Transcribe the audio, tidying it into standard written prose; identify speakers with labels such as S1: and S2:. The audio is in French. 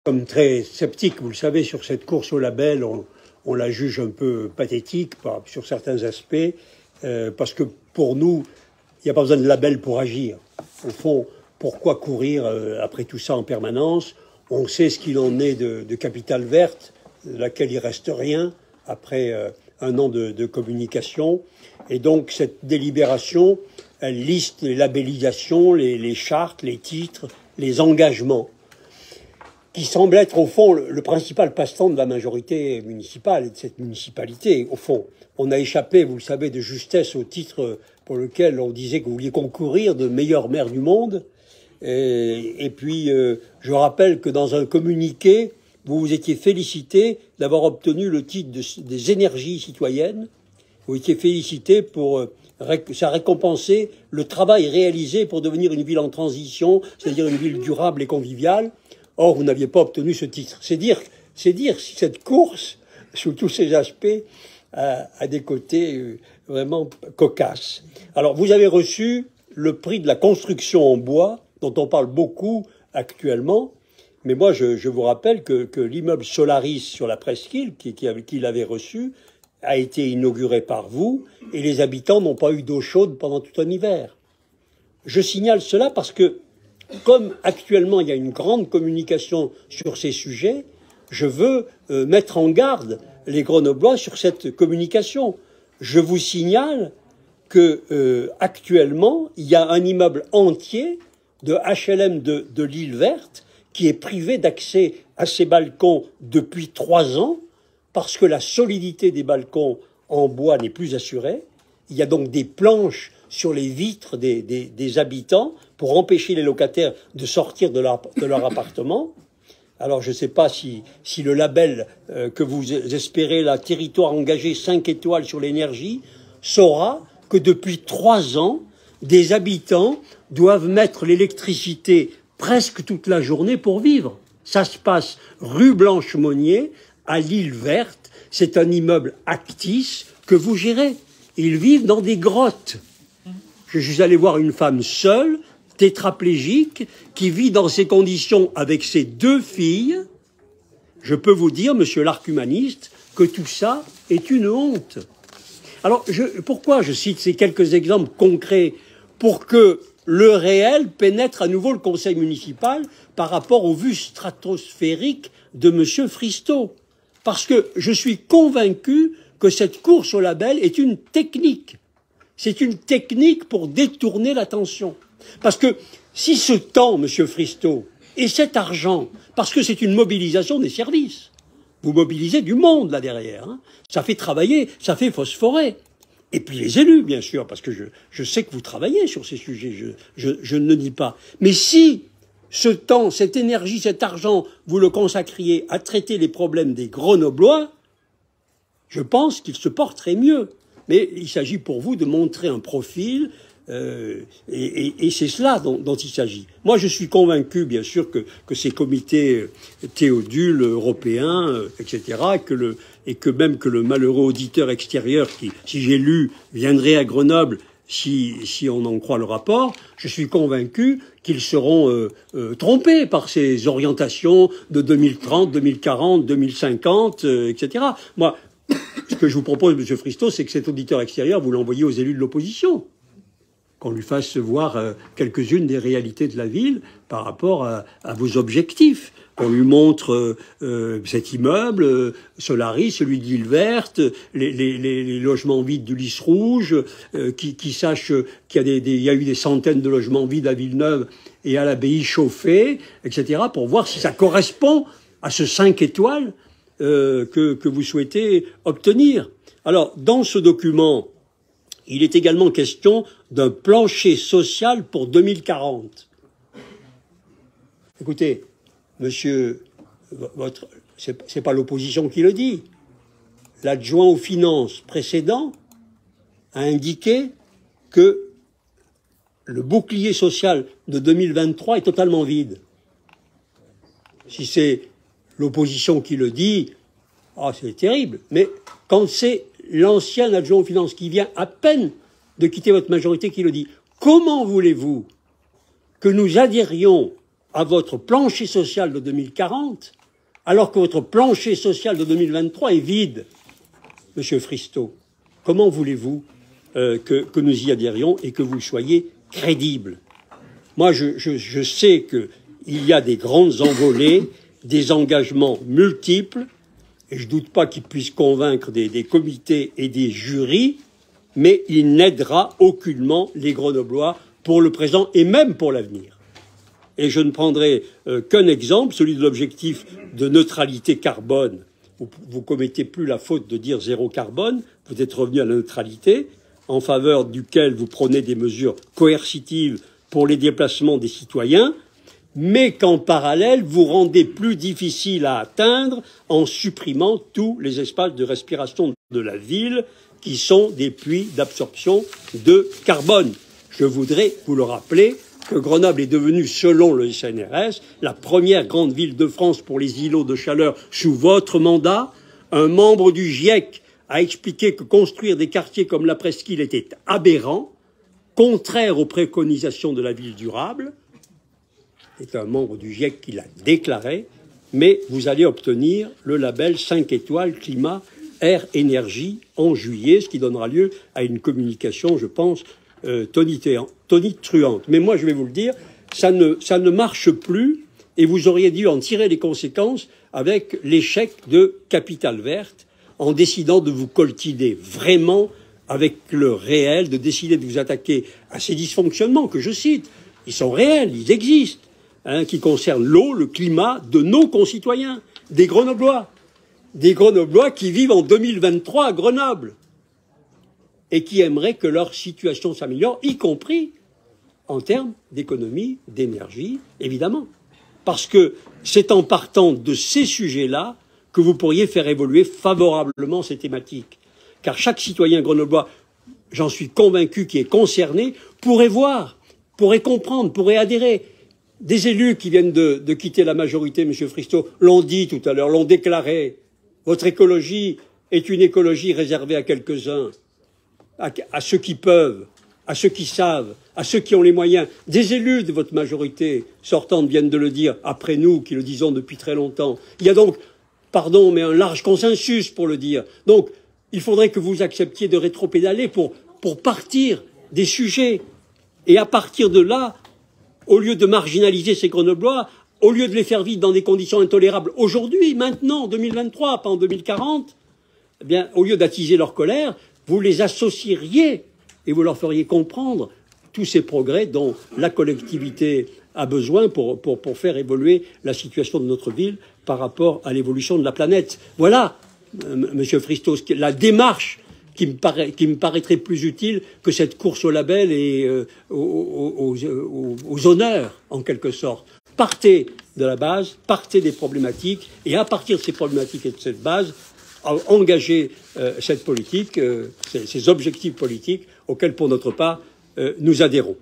S1: Comme très sceptique, vous le savez, sur cette course au label, on la juge un peu pathétique sur certains aspects, parce que pour nous, il n'y a pas besoin de label pour agir. Au fond, pourquoi courir après tout ça en permanence? On sait ce qu'il en est de Capitale Verte, de laquelle il reste rien après un an de communication. Et donc cette délibération, elle liste les labellisations, les chartes, les titres, les engagements, qui semble être au fond le principal passe-temps de la majorité municipale et de cette municipalité. Au fond, on a échappé, vous le savez, de justesse au titre pour lequel on disait que vous vouliez concourir de meilleur maire du monde. Et puis, je rappelle que dans un communiqué, vous vous étiez félicité d'avoir obtenu le titre des énergies citoyennes. Vous étiez félicité pour ça récompenser le travail réalisé pour devenir une ville en transition, c'est-à-dire une ville durable et conviviale. Or, vous n'aviez pas obtenu ce titre. C'est dire si cette course, sous tous ses aspects, a des côtés vraiment cocasses. Alors, vous avez reçu le prix de la construction en bois, dont on parle beaucoup actuellement. Mais moi, je vous rappelle que l'immeuble Solaris sur la Presqu'île, qu'il avait reçu, a été inauguré par vous, et les habitants n'ont pas eu d'eau chaude pendant tout un hiver. Je signale cela parce que, comme actuellement il y a une grande communication sur ces sujets, je veux mettre en garde les Grenoblois sur cette communication. Je vous signale que actuellement il y a un immeuble entier de HLM de l'île Verte qui est privé d'accès à ces balcons depuis 3 ans parce que la solidité des balcons en bois n'est plus assurée. Il y a donc des planches sur les vitres des habitants pour empêcher les locataires de sortir de leur appartement. Alors je ne sais pas si le label que vous espérez, la territoire engagé 5 étoiles sur l'énergie, saura que depuis 3 ans, des habitants doivent mettre l'électricité presque toute la journée pour vivre. Ça se passe rue Blanche-Monnier, à l'île Verte. C'est un immeuble Actis que vous gérez. Ils vivent dans des grottes. Je suis allé voir une femme seule, tétraplégique, qui vit dans ces conditions avec ses 2 filles. Je peux vous dire, monsieur l'arc-humaniste, que tout ça est une honte. Alors, pourquoi je cite ces quelques exemples concrets? Pour que le réel pénètre à nouveau le conseil municipal par rapport aux vues stratosphériques de monsieur Fristo. Parce que je suis convaincu que cette course au label est une technique. C'est une technique pour détourner l'attention. Parce que si ce temps, monsieur Fristo, et cet argent, parce que c'est une mobilisation des services, vous mobilisez du monde là derrière, hein, ça fait travailler, ça fait phosphorer. Et puis les élus, bien sûr, parce que je sais que vous travaillez sur ces sujets, je ne le dis pas. Mais si ce temps, cette énergie, cet argent, vous le consacriez à traiter les problèmes des Grenoblois, je pense qu'il se porterait mieux. Mais il s'agit pour vous de montrer un profil, et c'est cela dont il s'agit. Moi, je suis convaincu, bien sûr, que ces comités Théodule européens, etc., et que même que le malheureux auditeur extérieur qui, si j'ai lu, viendrait à Grenoble, si on en croit le rapport, je suis convaincu qu'ils seront trompés par ces orientations de 2030, 2040, 2050, etc. Moi, ce que je vous propose, M. Fristo, c'est que cet auditeur extérieur, vous l'envoyez aux élus de l'opposition, qu'on lui fasse voir quelques-unes des réalités de la ville par rapport à vos objectifs. On lui montre cet immeuble, Solaris, celui de l'île Verte, les logements vides du Lys Rouge, qui sache qu'il y a eu des centaines de logements vides à Villeneuve et à l'abbaye chauffée, etc., pour voir si ça correspond à ce 5 étoiles que vous souhaitez obtenir. Alors, dans ce document, il est également question d'un plancher social pour 2040. Écoutez, monsieur, c'est pas l'opposition qui le dit. L'adjoint aux finances précédent a indiqué que le bouclier social de 2023 est totalement vide. Si c'est l'opposition qui le dit, c'est terrible. Mais quand c'est l'ancien adjoint aux finances qui vient à peine de quitter votre majorité qui le dit, comment voulez-vous que nous adhérions à votre plancher social de 2040, alors que votre plancher social de 2023 est vide, Monsieur Fristo? Comment voulez-vous que nous y adhérions et que vous soyez crédibles? Moi, je sais qu'il y a des grandes envolées, des engagements multiples, et je ne doute pas qu'ils puissent convaincre des comités et des jurys, mais il n'aidera aucunement les Grenoblois pour le présent et même pour l'avenir. Et je ne prendrai qu'un exemple, celui de l'objectif de neutralité carbone. Vous commettez plus la faute de dire zéro carbone, vous êtes revenu à la neutralité, en faveur duquel vous prenez des mesures coercitives pour les déplacements des citoyens, mais qu'en parallèle, vous rendez plus difficile à atteindre en supprimant tous les espaces de respiration de la ville qui sont des puits d'absorption de carbone. Je voudrais vous le rappeler que Grenoble est devenue, selon le CNRS, la première grande ville de France pour les îlots de chaleur sous votre mandat. Un membre du GIEC a expliqué que construire des quartiers comme la Presqu'île était aberrant, contraire aux préconisations de la ville durable. C'est un membre du GIEC qui l'a déclaré, mais vous allez obtenir le label 5 étoiles climat, air, énergie en juillet, ce qui donnera lieu à une communication, je pense, tonitruante. Mais moi, je vais vous le dire, ça ne marche plus et vous auriez dû en tirer les conséquences avec l'échec de Capitale Verte en décidant de vous coltiner vraiment avec le réel, de décider de vous attaquer à ces dysfonctionnements que je cite. Ils sont réels, ils existent, qui concernent l'eau, le climat de nos concitoyens, des Grenoblois qui vivent en 2023 à Grenoble et qui aimeraient que leur situation s'améliore, y compris en termes d'économie, d'énergie, évidemment. Parce que c'est en partant de ces sujets-là que vous pourriez faire évoluer favorablement ces thématiques. Car chaque citoyen grenoblois, j'en suis convaincu, qui est concerné, pourrait voir, pourrait comprendre, pourrait adhérer. Des élus qui viennent de quitter la majorité, M. Fristo, l'ont dit tout à l'heure, l'ont déclaré. Votre écologie est une écologie réservée à quelques-uns, à ceux qui peuvent, à ceux qui savent, à ceux qui ont les moyens. Des élus de votre majorité sortante viennent de le dire, après nous qui le disons depuis très longtemps. Il y a donc, pardon, mais un large consensus pour le dire. Donc, il faudrait que vous acceptiez de rétropédaler pour partir des sujets. Et à partir de là, au lieu de marginaliser ces Grenoblois, au lieu de les faire vivre dans des conditions intolérables aujourd'hui, maintenant, en 2023, pas en 2040, eh bien, au lieu d'attiser leur colère, vous les associeriez et vous leur feriez comprendre tous ces progrès dont la collectivité a besoin pour faire évoluer la situation de notre ville par rapport à l'évolution de la planète. Voilà, Monsieur Fristo, la démarche qui me paraîtrait plus utile que cette course au label et aux honneurs, en quelque sorte. Partez de la base, partez des problématiques, et à partir de ces problématiques et de cette base, engagez cette politique, ces objectifs politiques auxquels, pour notre part, nous adhérons.